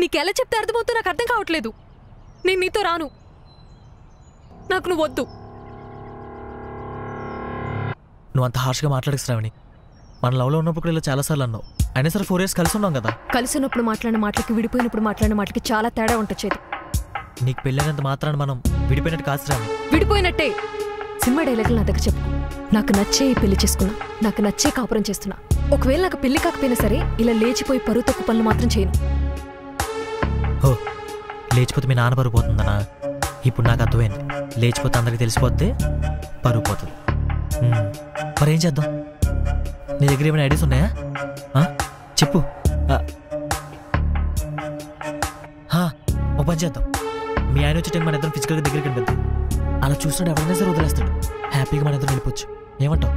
నీకెలా చెప్తే అర్థమవుతుందో నాకు అర్థం కావట్లేదు. నేను నీతో రాను. నాకు నువ్వు వద్దు. నువ్వు అంత హార్ష్గా మాట్లాడకు శ్రావణి. మన లవ్లో ఉన్నప్పుడు కూడా ఇలా చాలాసార్లు అన్నావు. అయినా సరే 4 years కలిసి ఉన్నాం కదా. కలిసి ఉన్నప్పుడు మాట్లాడిన మాటలకి విడిపోయినప్పుడు మాట్లాడిన మాటలకి చాలా తేడా ఉంటుంది. నీకు పెళ్ళైనంత మాత్రాన్ని మనం విడిపోయినట్టు కాదు శ్రావణి. విడిపోయినట్టే. సినిమా డైలాగులు నా దగ్గర చెప్పు. నాకు నచ్చే పెళ్లి చేసుకున్నా, నాకు నచ్చే కాపురం చేస్తున్నా. ఒకవేళ నాకు పెళ్లి కాకపోయినా సరే ఇలా లేచిపోయి పరువు తక్కువ పనులు మాత్రం చేయను. ఓ, లేచిపోతే మీ నాన్న పరువు పోతుందనా? ఇప్పుడు నాకు అర్థమైంది. లేచిపోతే అందరికి తెలిసిపోతే పరువు పోతుంది. మరేం చేద్దాం? నీ దగ్గర ఏమైనా ఐడియాస్ ఉన్నాయా? చెప్పు. ఓ పని చేద్దాం. మీ ఆయన వచ్చే టైం మన ఇద్దరం ఫిజికల్గా దగ్గరికి వెళ్ళిపోద్దాం. అలా చూసినాడు ఎవరైనా సరే వదిలేస్తాడు. హ్యాపీగా మన ఇద్దరం వెళ్ళిపోవచ్చు. ఏమంటావు?